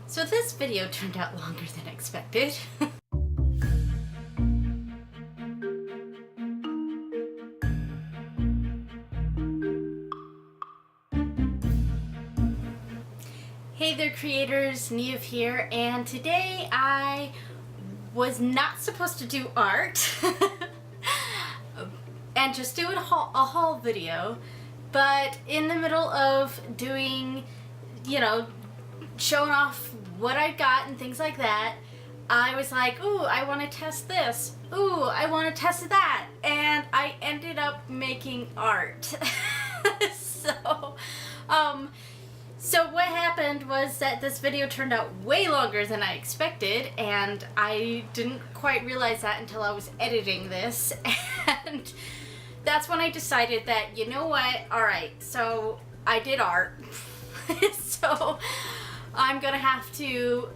So this video turned out longer than expected. Hey there creators, Niamh here, and today I was not supposed to do art and just do a haul video, but in the middle of doing, you know, showing off what I got and things like that, I was like, ooh, I want to test this, ooh, I want to test that, and I ended up making art. So what happened was that this video turned out way longer than I expected, and I didn't quite realize that until I was editing this, and that's when I decided that, you know what, alright, so I did art, so I'm gonna have to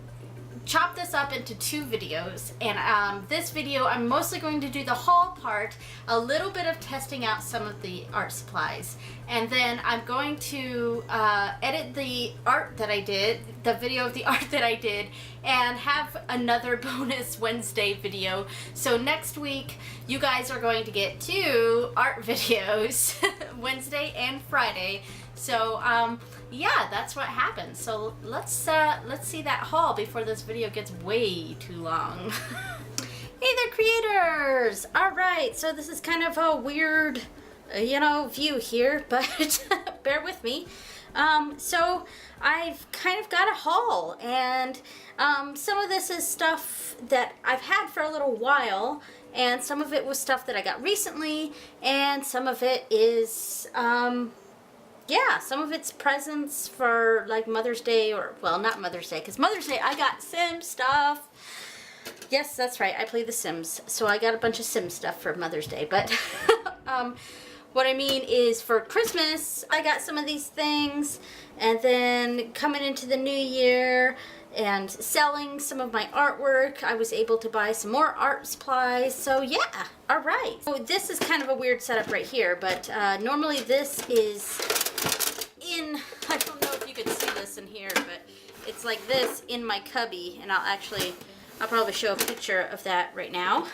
chop this up into two videos, and this video I'm mostly going to do the haul part, a little bit of testing out some of the art supplies, and then I'm going to edit the art that I did, the video of the art that I did, and have another bonus Wednesday video. So next week you guys are going to get two art videos, Wednesday and Friday. So yeah, that's what happened. So let's see that haul before this video gets way too long. Hey there creators! Alright, so this is kind of a weird, you know, view here, but bear with me. So I've kind of got a haul, and some of this is stuff that I've had for a little while, and some of it was stuff that I got recently, and some of it is yeah, some of it's presents for like Mother's Day, or, well, not Mother's Day, because Mother's Day I got Sim stuff. Yes, that's right, I play The Sims, so I got a bunch of Sim stuff for Mother's Day, but what I mean is for Christmas, I got some of these things, and then coming into the new year and selling some of my artwork, I was able to buy some more art supplies, so yeah, alright. So this is kind of a weird setup right here, but normally this is in, I don't know if you can see this in here, but it's like this in my cubby, and I'll probably show a picture of that right now.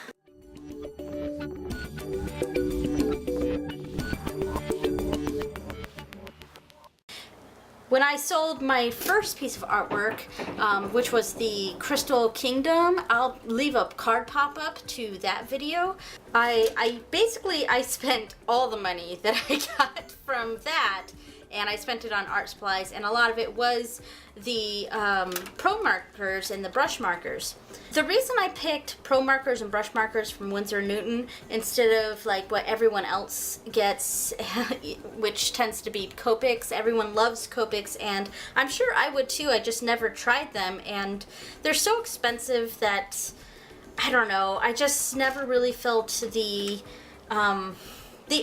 When I sold my first piece of artwork, which was the Crystal Kingdom, I'll leave a card pop-up to that video. I basically spent all the money that I got from that, and I spent it on art supplies, and a lot of it was the pro markers and the brush markers. The reason I picked pro markers and brush markers from Winsor & Newton instead of like what everyone else gets, which tends to be Copics. Everyone loves Copics, and I'm sure I would too, I just never tried them, and they're so expensive that, I don't know, I just never really felt the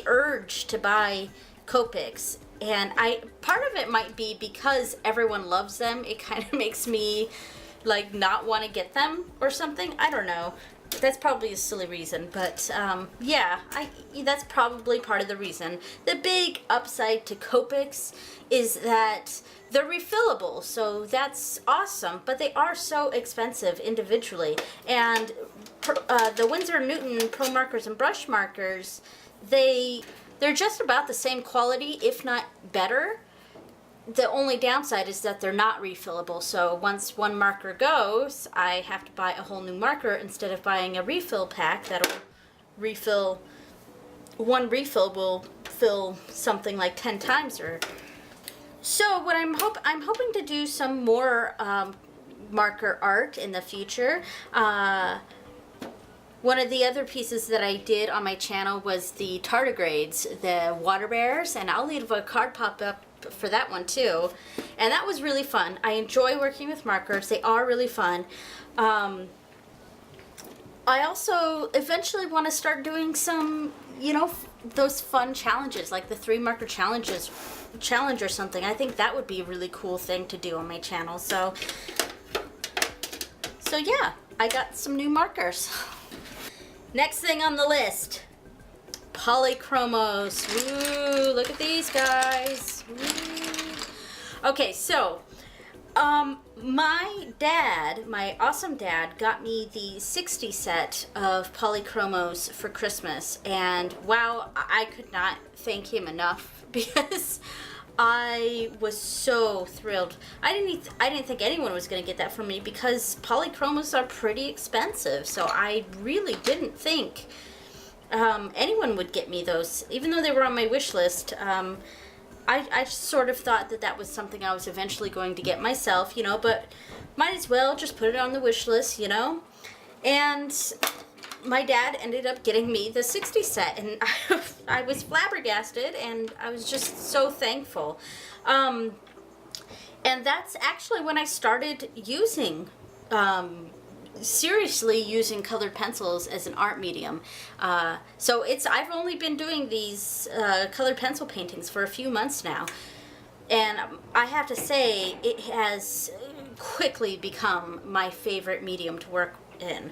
urge to buy Copics. And part of it might be because everyone loves them, it kind of makes me like not want to get them or something. I don't know. That's probably a silly reason, but yeah, that's probably part of the reason. The big upside to Copics is that they're refillable, so that's awesome, but they are so expensive individually. And the Winsor & Newton Pro Markers and Brush Markers, they're just about the same quality, if not better. The only downside is that they're not refillable, so once one marker goes, I have to buy a whole new marker instead of buying a refill pack that'll refill. One refill will fill something like 10 times. Or so what I'm hoping to do some more marker art in the future. One of the other pieces that I did on my channel was the tardigrades, the water bears, and I'll leave a card pop-up for that one too. And that was really fun. I enjoy working with markers. They are really fun. I also eventually want to start doing some, you know, those fun challenges, like the 3 marker challenge or something. I think that would be a really cool thing to do on my channel. So yeah, I got some new markers. Next thing on the list, Polychromos. Ooh, look at these guys. Ooh. Okay, so my dad, my awesome dad, got me the 60 set of Polychromos for Christmas, and wow, I could not thank him enough because I was so thrilled. I didn't think anyone was going to get that for me because Polychromos are pretty expensive, so I really didn't think anyone would get me those, even though they were on my wish list. I sort of thought that that was something I was eventually going to get myself, you know, but might as well just put it on the wish list, you know. And my dad ended up getting me the 60 set, and I was flabbergasted, and I was just so thankful. And that's actually when I started using seriously using colored pencils as an art medium. So I've only been doing these colored pencil paintings for a few months now, and I have to say it has quickly become my favorite medium to work in.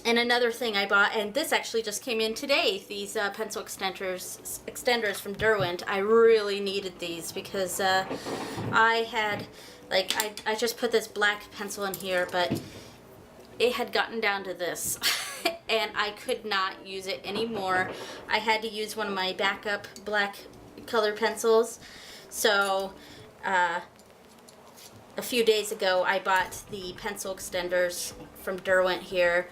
And another thing I bought, and this actually just came in today, these pencil extenders from Derwent. I really needed these because I had, like, I just put this black pencil in here, but it had gotten down to this, and I could not use it anymore. I had to use one of my backup black color pencils. So a few days ago, I bought the pencil extenders from Derwent here.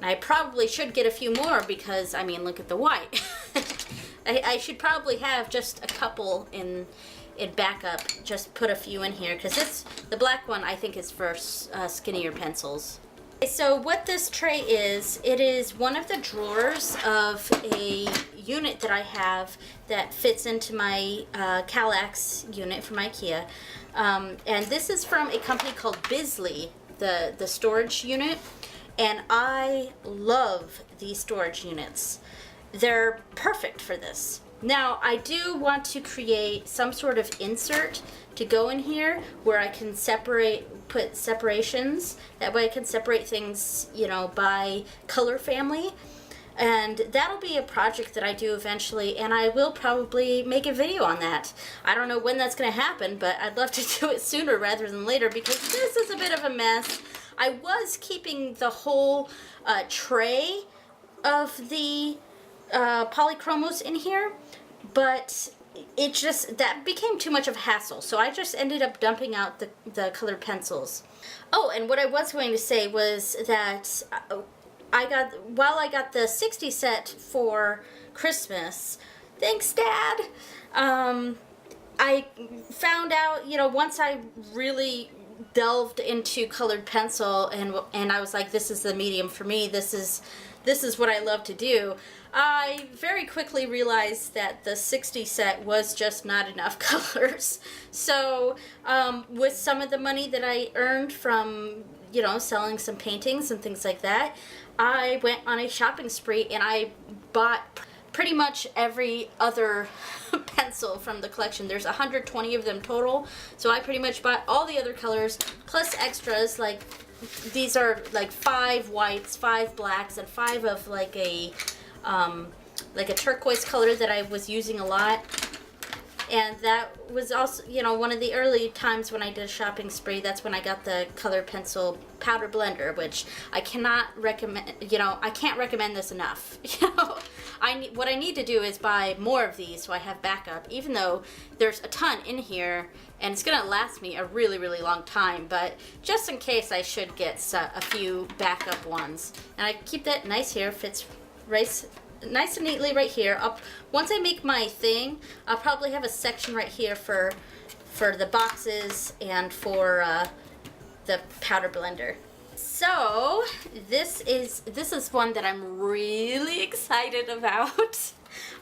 I probably should get a few more because, I mean, look at the white. I should probably have just a couple in backup, just put a few in here, because the black one I think is for skinnier pencils. So what this tray is, it is one of the drawers of a unit that I have that fits into my Kallax unit from IKEA. And this is from a company called Bisley, the storage unit. And I love these storage units. They're perfect for this. Now, I do want to create some sort of insert to go in here where I can put separations. That way I can separate things, you know, by color family. And that'll be a project that I do eventually, and I will probably make a video on that. I don't know when that's going to happen, but I'd love to do it sooner rather than later because this is a bit of a mess. I was keeping the whole tray of the Polychromos in here, but that became too much of a hassle, so I just ended up dumping out the colored pencils. Oh, and what I was going to say was that while I got the 60 set for Christmas, thanks Dad, I found out, you know, once I really delved into colored pencil and I was like, this is the medium for me, this is what I love to do, I very quickly realized that the 60 set was just not enough colors. So with some of the money that I earned from, you know, selling some paintings and things like that, I went on a shopping spree and I bought pretty much every other pencil from the collection. There's 120 of them total, so I pretty much bought all the other colors plus extras. Like these are like 5 whites, 5 blacks, and 5 of like a turquoise color that I was using a lot. And that was also, you know, one of the early times when I did a shopping spree. That's when I got the color pencil powder blender, which I cannot recommend. You know, I can't recommend this enough. You know, what I need to do is buy more of these so I have backup. Even though there's a ton in here, and it's gonna last me a really, really long time. But just in case, I should get a few backup ones. And I keep that nice here. Fits right. Nice and neatly right here. Once I make my thing, I'll probably have a section right here for the boxes and for the powder blender. So this is one that I'm really excited about.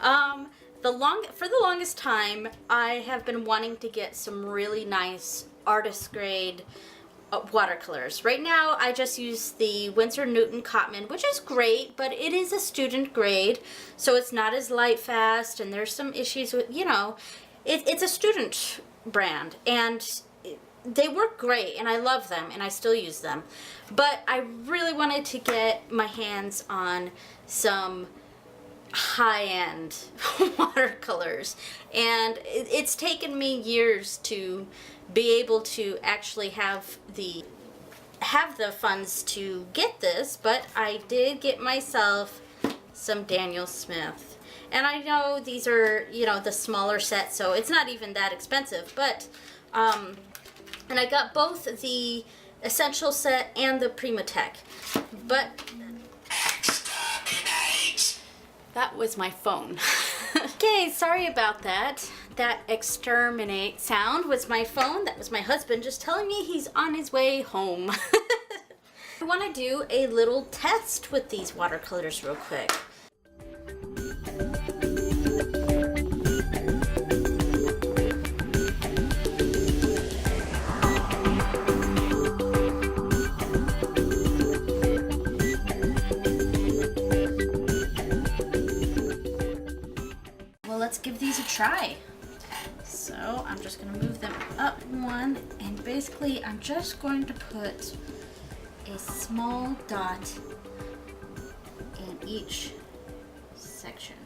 For the longest time, I have been wanting to get some really nice artist grade watercolors. Right now I just use the Winsor Newton Cotman, which is great, but it is a student grade, so it's not as light fast, and there's some issues with, you know, it's a student brand, and they work great, and I love them, and I still use them. But I really wanted to get my hands on some high-end watercolors, and it's taken me years to be able to actually have the funds to get this, but I did get myself some Daniel Smith. And I know these are, you know, the smaller set, so it's not even that expensive, but and I got both the Essential set and the Primatech. But that was my phone. Okay, sorry about that. That exterminate sound was my phone. That was my husband just telling me he's on his way home. I want to do a little test with these watercolors real quick. Let's give these a try. So I'm just going to move them up one, and basically I'm just going to put a small dot in each section.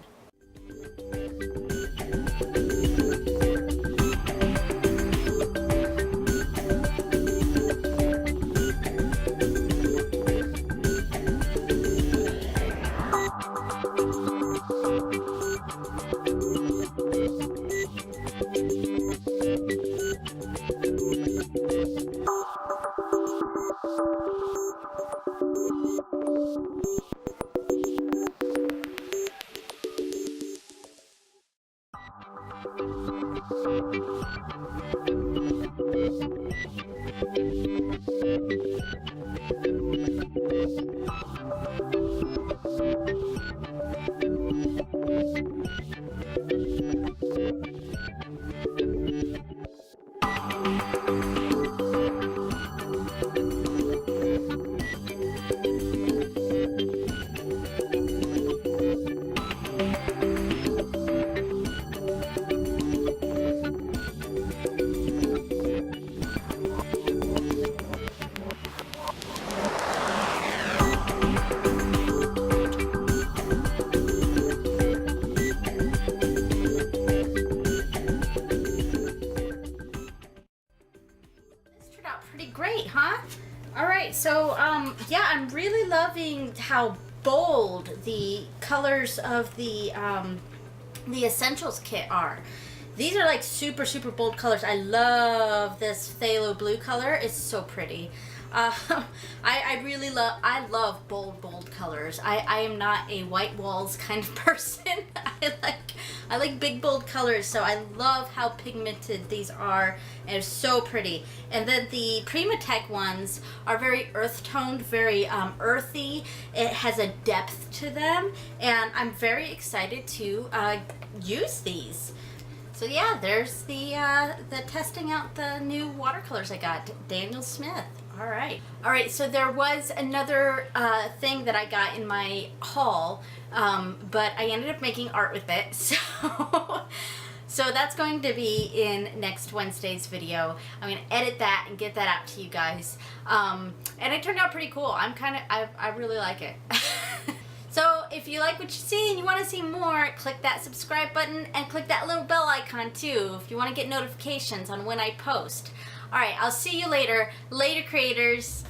Great, huh? All right, so yeah, I'm really loving how bold the colors of the Essentials kit are. These are like super bold colors. I love this phthalo blue color. It's so pretty. I love bold colors. I am not a white walls kind of person. I like big bold colors, so I love how pigmented these are, and it's so pretty. And then the Primatech ones are very earth toned, very earthy. It has a depth to them, and I'm very excited to use these. So yeah, there's the testing out the new watercolors I got, Daniel Smith. All right, so there was another thing that I got in my haul, but I ended up making art with it, so that's going to be in next Wednesday's video. I'm going to edit that and get that out to you guys, and it turned out pretty cool. I really like it. So if you like what you see and you want to see more, click that subscribe button and click that little bell icon too if you want to get notifications on when I post. Alright, I'll see you later. Later, creators.